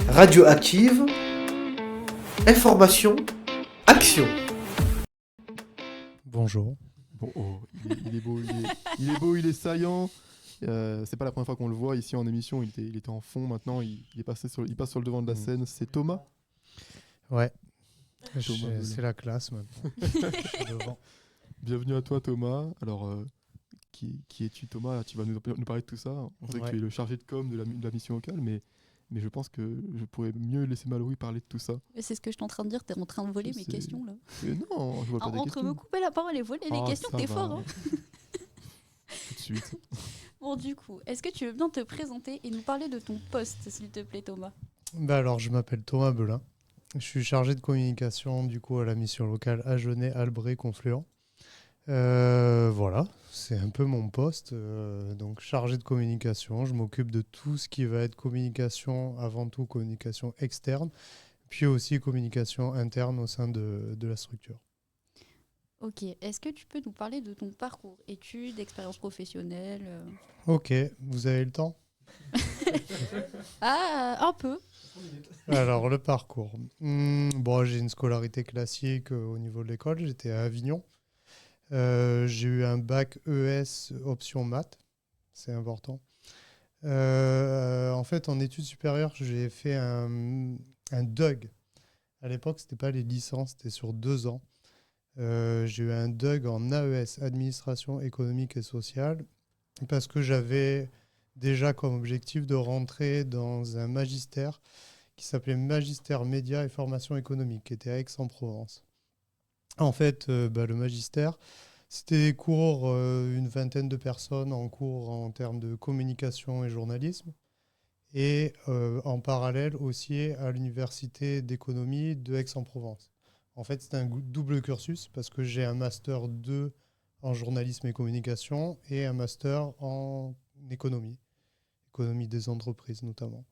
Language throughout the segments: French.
Radioactive, information, action. Bonjour. Bon, il est beau, il est beau, il est saillant. C'est pas la première fois qu'on le voit ici en émission. Il était en fond. Maintenant, il passe sur le devant de la scène. C'est Thomas. Ouais, Thomas Belin. c'est la classe maintenant. Je suis devant. Bienvenue à toi, Thomas. Alors, qui es-tu, Thomas? Tu vas nous parler de tout ça. On sait que tu es le chargé de com de la mission locale, mais je pense que je pourrais mieux laisser Mallory parler de tout ça. C'est ce que je suis en train de dire, t'es en train de voler mes questions là. Non, je vois pas des Entre questions. me couper la parole et voler les questions, ça t'es va. fort hein. Tout de suite. Bon du coup, est-ce que tu veux bien te présenter et nous parler de ton poste s'il te plaît Thomas? Alors, je m'appelle Thomas Belin. Je suis chargé de communication du coup à la mission locale Agenais, Albret, Confluent. Voilà, c'est un peu mon poste. Donc, chargé de communication, je m'occupe de tout ce qui va être communication, avant tout communication externe, puis aussi communication interne au sein de la structure. Ok, est-ce que tu peux nous parler de ton parcours, études, expérience professionnelle Ok, vous avez le temps? Ah, un peu. Alors, le parcours. Bon, j'ai une scolarité classique au niveau de l'école. J'étais à Avignon. J'ai eu un bac ES option maths. C'est important. En fait, en études supérieures, j'ai fait un DUG. À l'époque, ce n'était pas les licences, c'était sur 2 ans. J'ai eu un DUG en AES, Administration économique et sociale, parce que j'avais déjà comme objectif de rentrer dans un magistère qui s'appelait Magistère Média et Formation économique, qui était à Aix-en-Provence. En fait, le magistère, c'était des cours, une vingtaine de personnes en cours en termes de communication et journalisme, et en parallèle aussi à l'université d'économie de Aix-en-Provence. En fait, c'était un double cursus parce que j'ai un master 2 en journalisme et communication et un master en économie des entreprises notamment.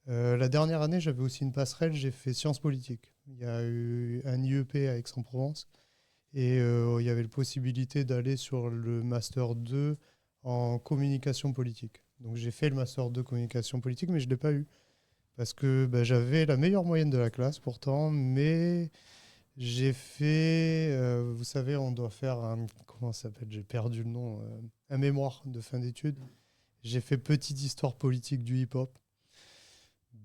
La dernière année, j'avais aussi une passerelle, j'ai fait sciences politiques. Il y a eu un IEP à Aix-en-Provence et il y avait la possibilité d'aller sur le Master 2 en communication politique. Donc j'ai fait le Master 2 communication politique, mais je ne l'ai pas eu. Parce que j'avais la meilleure moyenne de la classe pourtant, mais j'ai fait, vous savez, on doit faire un, comment ça s'appelle, j'ai perdu le nom, un mémoire de fin d'études. J'ai fait petite histoire politique du hip-hop.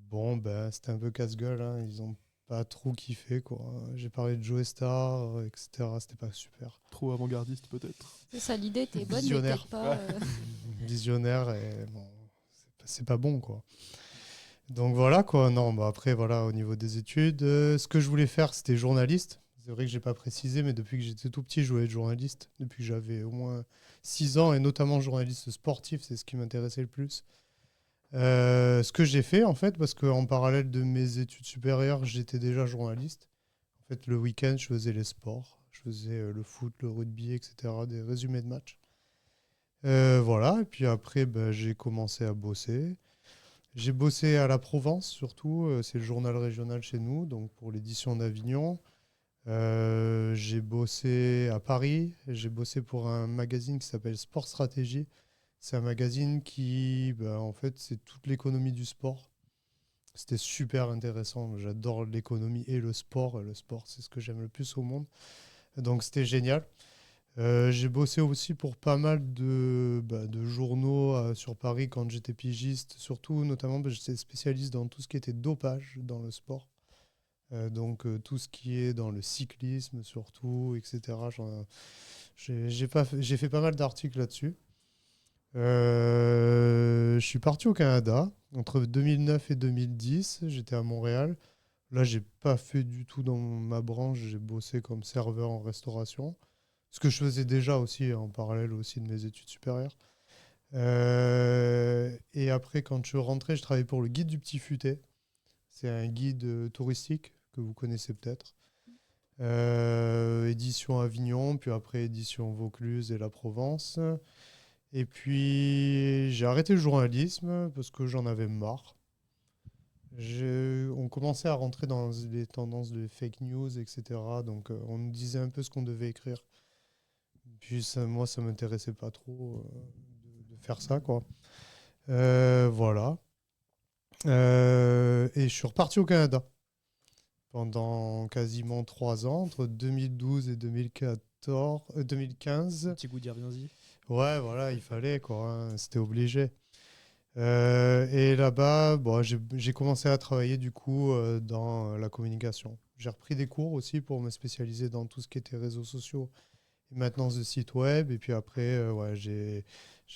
Bon, c'était un peu casse-gueule, hein. Ils ont pas trop kiffé, quoi. J'ai parlé de Joe Star, etc. C'était pas super. Trop avant-gardiste, peut-être. C'est ça, l'idée était bonne, Visionnaire. mais peut-être pas. Visionnaire, et bon, c'est pas bon, quoi. Donc voilà, quoi. Non, après, voilà, au niveau des études, ce que je voulais faire, c'était journaliste. C'est vrai que j'ai pas précisé, mais depuis que j'étais tout petit, je voulais être journaliste. Depuis que j'avais au moins 6 ans, et notamment journaliste sportif, c'est ce qui m'intéressait le plus. Ce que j'ai fait, en fait, parce qu'en parallèle de mes études supérieures, j'étais déjà journaliste. En fait, le week-end, je faisais les sports. Je faisais le foot, le rugby, etc., des résumés de matchs. Voilà, et puis après, j'ai commencé à bosser. J'ai bossé à la Provence, surtout. C'est le journal régional chez nous, donc pour l'édition d'Avignon. J'ai bossé à Paris. J'ai bossé pour un magazine qui s'appelle Sport Stratégie. C'est un magazine qui, en fait, c'est toute l'économie du sport. C'était super intéressant. J'adore l'économie et le sport. Le sport, c'est ce que j'aime le plus au monde. Donc, c'était génial. J'ai bossé aussi pour pas mal de journaux sur Paris quand j'étais pigiste. Surtout, notamment, j'étais spécialiste dans tout ce qui était dopage dans le sport. Donc, tout ce qui est dans le cyclisme, surtout, etc. J'ai fait pas mal d'articles là-dessus. Je suis parti au Canada entre 2009 et 2010. J'étais à Montréal. Là, j'ai pas fait du tout dans ma branche. J'ai bossé comme serveur en restauration. Ce que je faisais déjà aussi en parallèle aussi de mes études supérieures. Et après, quand je suis rentré, je travaillais pour le Guide du Petit Futé. C'est un guide touristique que vous connaissez peut-être. Édition Avignon, puis après édition Vaucluse et la Provence. Et puis, j'ai arrêté le journalisme parce que j'en avais marre. On commençait à rentrer dans les tendances de fake news, etc. Donc, on nous disait un peu ce qu'on devait écrire. Puis, moi, ça ne m'intéressait pas trop de faire ça, quoi. Voilà. Et je suis reparti au Canada pendant quasiment 3 ans, entre 2012 et 2015. Un petit goût d'Airbnb. Ouais, voilà, il fallait, quoi, hein, c'était obligé. Et là-bas, bon, j'ai commencé à travailler du coup dans la communication. J'ai repris des cours aussi pour me spécialiser dans tout ce qui était réseaux sociaux et maintenance de sites web. Et puis après, ouais, j'ai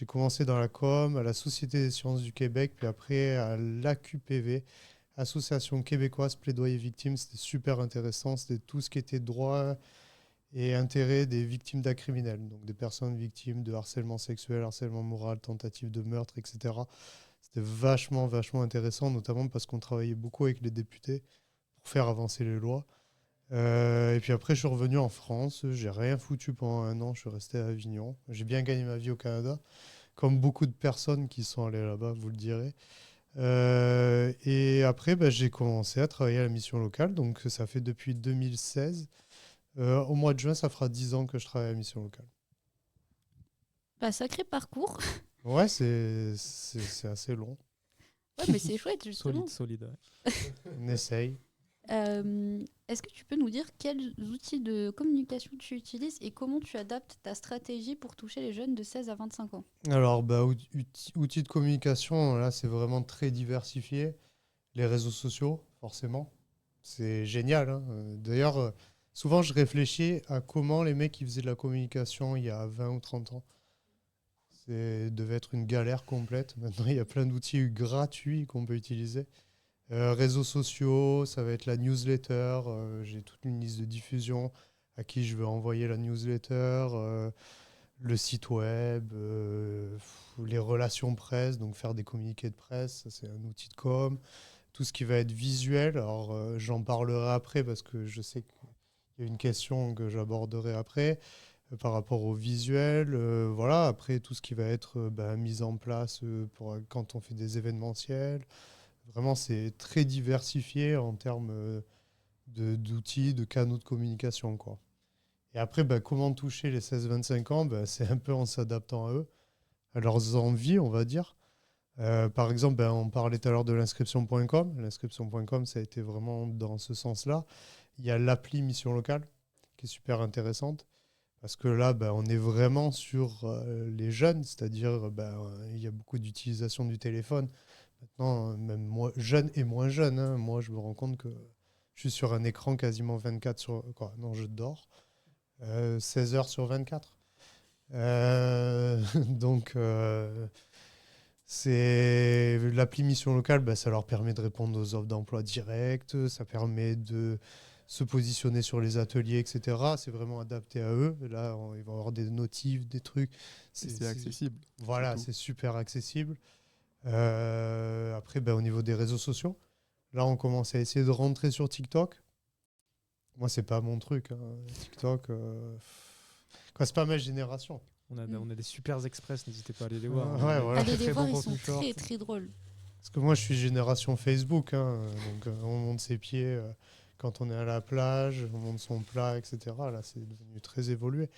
commencé dans la com, à la Société des sciences du Québec, puis après à l'AQPV, Association québécoise plaidoyer victimes. C'était super intéressant. C'était tout ce qui était droit et intérêt des victimes d'actes criminels, donc des personnes victimes de harcèlement sexuel, harcèlement moral, tentative de meurtre, etc. C'était vachement, vachement intéressant, notamment parce qu'on travaillait beaucoup avec les députés pour faire avancer les lois. Et puis après, je suis revenu en France. J'ai rien foutu pendant 1 an. Je suis resté à Avignon. J'ai bien gagné ma vie au Canada, comme beaucoup de personnes qui sont allées là-bas, vous le direz. Et après, bah, j'ai commencé à travailler à la mission locale. Donc ça fait depuis 2016. Au mois de juin, ça fera 10 ans que je travaille à la mission locale. Bah, sacré parcours. Ouais, c'est assez long. Ouais, mais c'est chouette, justement. Solide, ouais. On essaye. Est-ce que tu peux nous dire quels outils de communication tu utilises et comment tu adaptes ta stratégie pour toucher les jeunes de 16 à 25 ans? Alors, bah, outils de communication, là, c'est vraiment très diversifié. Les réseaux sociaux, forcément. C'est génial, hein. D'ailleurs, souvent, je réfléchis à comment les mecs qui faisaient de la communication il y a 20 ou 30 ans. Devait être une galère complète. Maintenant, il y a plein d'outils gratuits qu'on peut utiliser. Réseaux sociaux, ça va être la newsletter. J'ai toute une liste de diffusion à qui je veux envoyer la newsletter. Le site web, les relations presse, donc faire des communiqués de presse, ça c'est un outil de com. Tout ce qui va être visuel, alors j'en parlerai après parce que je sais qu'il y a une question que j'aborderai après par rapport au visuel. Voilà, après tout ce qui va être mis en place pour quand on fait des événementiels. Vraiment, c'est très diversifié en termes d'outils, de canaux de communication, quoi. Et après, comment toucher les 16-25 ans, c'est un peu en s'adaptant à eux, à leurs envies, on va dire. Par exemple, on parlait tout à l'heure de l'inscription.com. L'inscription.com, ça a été vraiment dans ce sens-là. Il y a l'appli Mission Locale, qui est super intéressante, parce que là, on est vraiment sur les jeunes, c'est-à-dire il y a beaucoup d'utilisation du téléphone. Maintenant, même moi, jeune et moins jeune, hein, moi, je me rends compte que je suis sur un écran quasiment 24 sur... Quoi, non, je dors. 16 heures sur 24. Donc, c'est l'appli Mission Locale, ça leur permet de répondre aux offres d'emploi directes, ça permet de se positionner sur les ateliers, etc. C'est vraiment adapté à eux. Là, ils vont avoir des notifs, des trucs. C'est accessible. Voilà, surtout. c'est super accessible. Après, au niveau des réseaux sociaux, là, on commence à essayer de rentrer sur TikTok. Moi, c'est pas mon truc, hein. TikTok, c'est pas ma génération. On a des super express, n'hésitez pas à aller les voir. Ouais, voilà. Allez les Très voir, bon ils sont contenu fort. très très drôles. Parce que moi, je suis génération Facebook, hein, donc on monte ses pieds quand on est à la plage, on monte son plat, etc. Là, c'est devenu très évolué.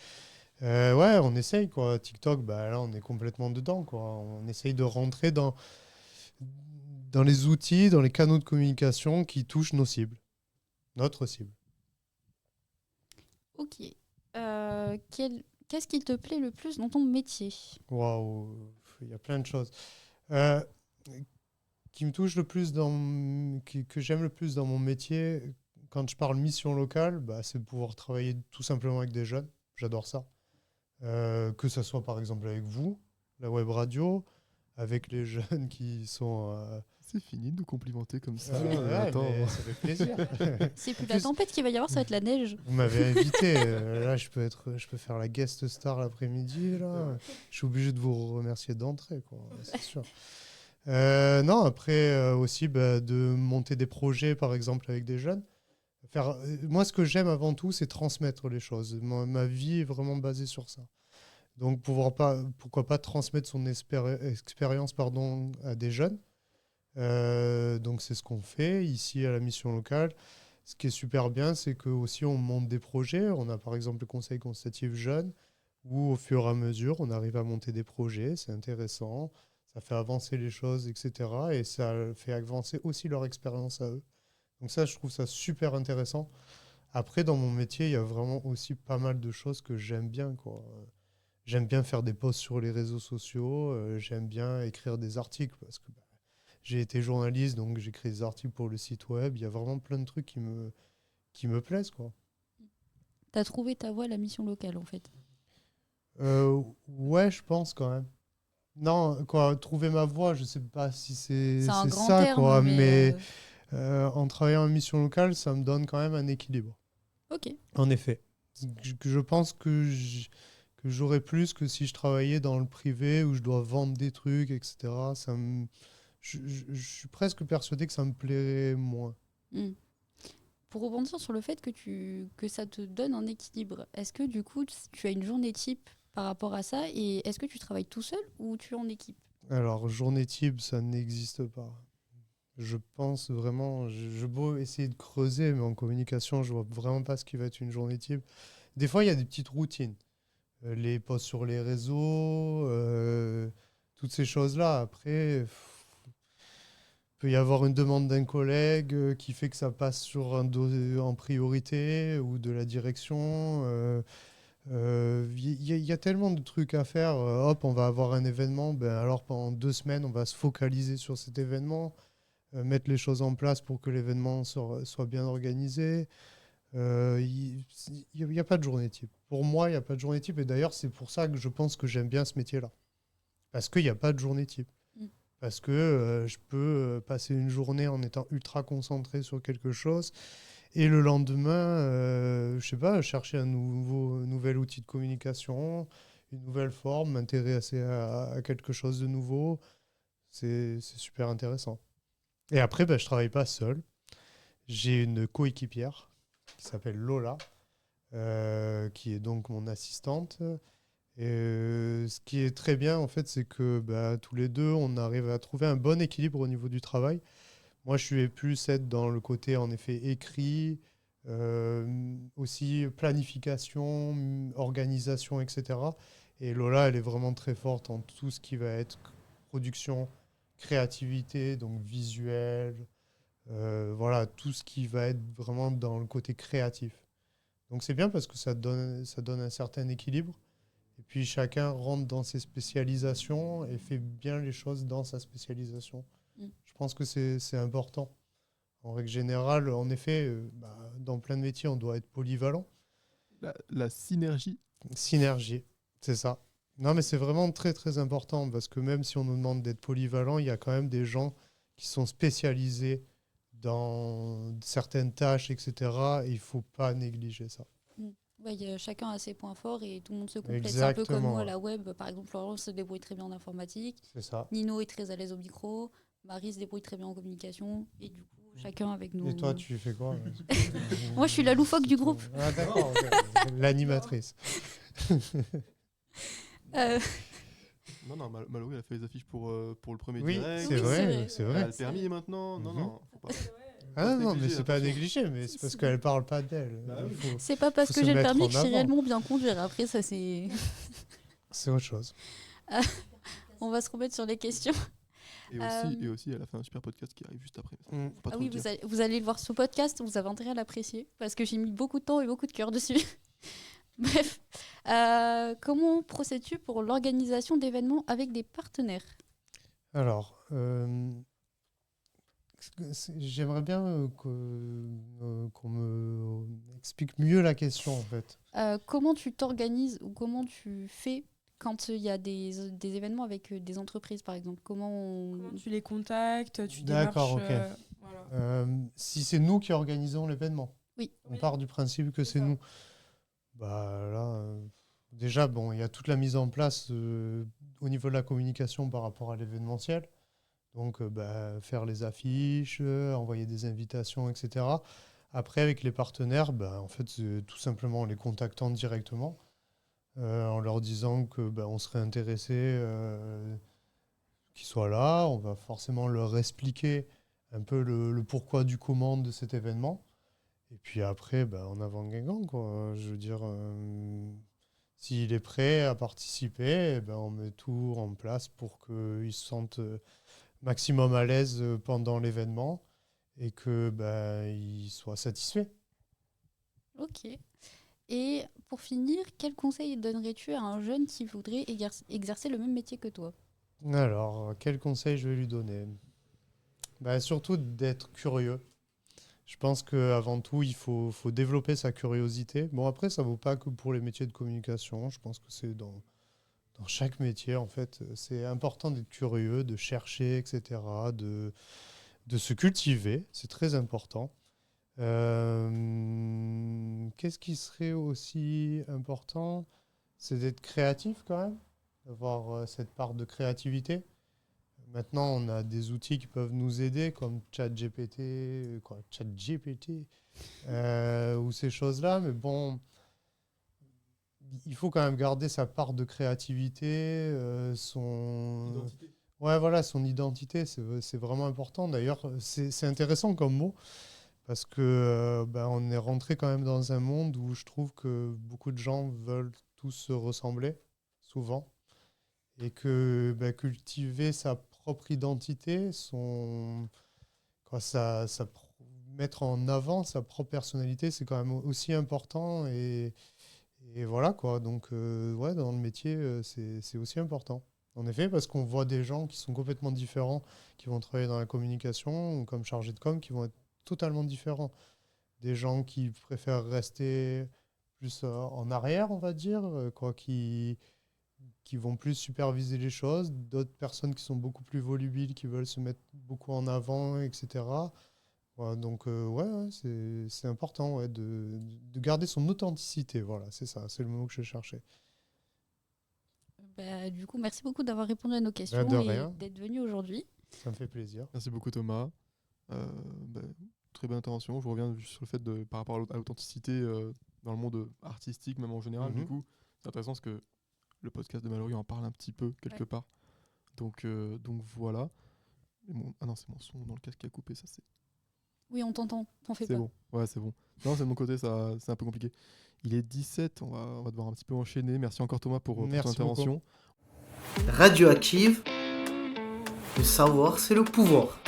Ouais, on essaye, quoi. TikTok, là, on est complètement dedans, quoi. On essaye de rentrer dans les outils, dans les canaux de communication qui touchent nos cibles, notre cible. Ok. Qu'est-ce qui te plaît le plus dans ton métier? Waouh, il y a plein de choses. Qui me touche le plus que j'aime le plus dans mon métier, quand je parle mission locale, c'est de pouvoir travailler tout simplement avec des jeunes. J'adore ça. Que ce soit par exemple avec vous, la web radio, avec les jeunes qui sont... C'est fini de nous complimenter comme ça. ouais, Attends. mais ça fait plaisir. C'est plus En la plus, tempête qui va y avoir, ça va être la neige. Vous m'avez invité. Là, je peux faire la guest star l'après-midi. Là. Je suis obligé de vous remercier d'entrée, quoi. C'est sûr. Non, après aussi de monter des projets, par exemple, avec des jeunes. Moi, ce que j'aime avant tout, c'est transmettre les choses. Ma vie est vraiment basée sur ça. Donc, pourquoi pas transmettre son expérience à des jeunes. Donc, c'est ce qu'on fait ici à la mission locale. Ce qui est super bien, c'est que aussi on monte des projets. On a par exemple le conseil consultatif jeune, où au fur et à mesure, on arrive à monter des projets. C'est intéressant. Ça fait avancer les choses, etc. Et ça fait avancer aussi leur expérience à eux. Donc ça, je trouve ça super intéressant. Après, dans mon métier, il y a vraiment aussi pas mal de choses que j'aime bien, quoi. J'aime bien faire des posts sur les réseaux sociaux, j'aime bien écrire des articles parce que j'ai été journaliste, donc j'écris des articles pour le site web. Il y a vraiment plein de trucs qui me plaisent, quoi. T'as trouvé ta voie à la mission locale, en fait. Ouais, je pense quand même. Non, quoi, trouver ma voie, je sais pas si C'est un c'est grand ça, terme, quoi, mais... mais en travaillant en mission locale, ça me donne quand même un équilibre. Ok. En effet. Je pense que j'aurais plus que si je travaillais dans le privé où je dois vendre des trucs, etc. Je suis presque persuadé que ça me plairait moins. Hmm. Pour rebondir sur le fait que ça te donne un équilibre, est-ce que du coup, tu as une journée type par rapport à ça et est-ce que tu travailles tout seul ou tu es en équipe? Alors, journée type, ça n'existe pas. Je pense vraiment, je beau essayer de creuser, mais en communication, je vois vraiment pas ce qui va être une journée type. Des fois, il y a des petites routines. Les posts sur les réseaux, toutes ces choses-là. Après, peut y avoir une demande d'un collègue qui fait que ça passe sur en priorité ou de la direction. Il y a tellement de trucs à faire. Hop, on va avoir un événement. Ben, alors pendant 2 semaines, on va se focaliser sur cet événement, mettre les choses en place pour que l'événement soit bien organisé. Il n'y a pas de journée type. Pour moi, il n'y a pas de journée type. Et d'ailleurs, c'est pour ça que je pense que j'aime bien ce métier-là. Parce qu'il n'y a pas de journée type. Mm. Parce que je peux passer une journée en étant ultra concentré sur quelque chose et le lendemain, je sais pas, chercher un nouvel outil de communication, une nouvelle forme, m'intéresser à quelque chose de nouveau. C'est super intéressant. Et après, ben, je travaille pas seul. J'ai une coéquipière qui s'appelle Lola, qui est donc mon assistante. Et ce qui est très bien, en fait, c'est que bah, tous les deux, on arrive à trouver un bon équilibre au niveau du travail. Moi, je suis plus être dans le côté, en effet, écrit, aussi planification, organisation, etc. Et Lola, elle est vraiment très forte en tout ce qui va être production, créativité, donc visuel, voilà, tout ce qui va être vraiment dans le côté créatif. Donc c'est bien parce que ça donne un certain équilibre. Et puis chacun rentre dans ses spécialisations et fait bien les choses dans sa spécialisation. Mm. Je pense que c'est important. En règle générale, en effet, dans plein de métiers, on doit être polyvalent. La synergie. Synergie, c'est ça. Non, mais c'est vraiment très très important parce que même si on nous demande d'être polyvalent, il y a quand même des gens qui sont spécialisés dans certaines tâches, etc. Et il ne faut pas négliger ça. Ouais, chacun a ses points forts et tout le monde se complète. C'est un peu comme Exactement. moi, la web. Par exemple, Florence se débrouille très bien en informatique. C'est ça. Nino est très à l'aise au micro. Marie se débrouille très bien en communication. Et du coup, chacun avec nos... Et toi, tu fais quoi? Moi, je suis la loufoque du groupe. Ah, d'accord, ok. L'animatrice. Euh, Non, Mallory, elle a fait les affiches pour le premier Oui, direct. c'est Oui, vrai, c'est vrai. c'est Elle a vrai. le permis maintenant. Non, Mhm. non, faut pas. Ah non, mais négligé, c'est pas attention. négligé, mais c'est parce qu'elle parle pas d'elle. Bah oui. c'est pas parce Faut que se j'ai le mettre permis en que je sais avant. réellement bien conduire. Après, ça, c'est... C'est autre chose. On va se remettre sur les questions. Et aussi, elle a fait un super podcast qui arrive juste après. Mm. Faut pas Ah trop oui, le dire. vous allez le voir sur podcast, vous avez intérêt à l'apprécier, parce que j'ai mis beaucoup de temps et beaucoup de cœur dessus. Bref, comment procèdes-tu pour l'organisation d'événements avec des partenaires? Alors, j'aimerais bien qu'on me explique mieux la question, en fait. Comment tu t'organises ou comment tu fais quand il y a des événements avec des entreprises, par exemple? Comment tu les contactes, tu D'accord, démarches. ok. Voilà. Si c'est nous qui organisons l'événement, Oui. on part du principe que c'est ça. nous. Bah là, déjà, bon, il y a toute la mise en place au niveau de la communication par rapport à l'événementiel. Donc, faire les affiches, envoyer des invitations, etc. Après, avec les partenaires, en fait, c'est tout simplement en les contactant directement, en leur disant que on serait intéressé qu'ils soient là. On va forcément leur expliquer un peu le pourquoi du comment de cet événement. Et puis après, en avant Guingamp, quoi. Je veux dire, S'il est prêt à participer, eh ben, on met tout en place pour qu'il se sente maximum à l'aise pendant l'événement et que il soit satisfait. Ok. Et pour finir, quel conseil donnerais-tu à un jeune qui voudrait exercer le même métier que toi? Alors, quel conseil je vais lui donner? Surtout d'être curieux. Je pense qu'avant tout, il faut développer sa curiosité. Bon, après, ça ne vaut pas que pour les métiers de communication. Je pense que c'est dans chaque métier, en fait. C'est important d'être curieux, de chercher, etc., de se cultiver. C'est très important. Qu'est-ce qui serait aussi important? C'est d'être créatif quand même, d'avoir cette part de créativité. Maintenant, on a des outils qui peuvent nous aider, comme ChatGPT, ou ces choses-là. Mais bon, il faut quand même garder sa part de créativité, son... Identité. Ouais, voilà, son identité, c'est vraiment important. D'ailleurs, c'est intéressant comme mot, parce que on est rentré quand même dans un monde où je trouve que beaucoup de gens veulent tous se ressembler, souvent. Et que cultiver sa propre identité, mettre en avant sa propre personnalité, c'est quand même aussi important. Et voilà, quoi. Donc, dans le métier, c'est aussi important. En effet, parce qu'on voit des gens qui sont complètement différents, qui vont travailler dans la communication, ou comme chargé de com, qui vont être totalement différents. Des gens qui préfèrent rester plus en arrière, on va dire, qui vont plus superviser les choses, d'autres personnes qui sont beaucoup plus volubiles, qui veulent se mettre beaucoup en avant, etc. Voilà, donc, c'est important de garder son authenticité. Voilà, c'est ça, c'est le mot que je cherchais. Du coup, merci beaucoup d'avoir répondu à nos questions De et rien. d'être venu aujourd'hui. Ça me fait plaisir. Merci beaucoup Thomas. Très bonne intervention. Je reviens juste sur le fait par rapport à l'authenticité dans le monde artistique, même en général. Du coup, c'est intéressant parce que le podcast de Mallory en parle un petit peu quelque part. Donc voilà. Ah non, c'est mon son dans le casque qui a coupé, ça c'est. Oui, on t'entend, t'en fais pas. C'est bon, ouais, c'est bon. Non, c'est de mon côté, ça, c'est un peu compliqué. Il est 17, on va devoir un petit peu enchaîner. Merci encore Thomas pour ton intervention. Radioactive, le savoir c'est le pouvoir.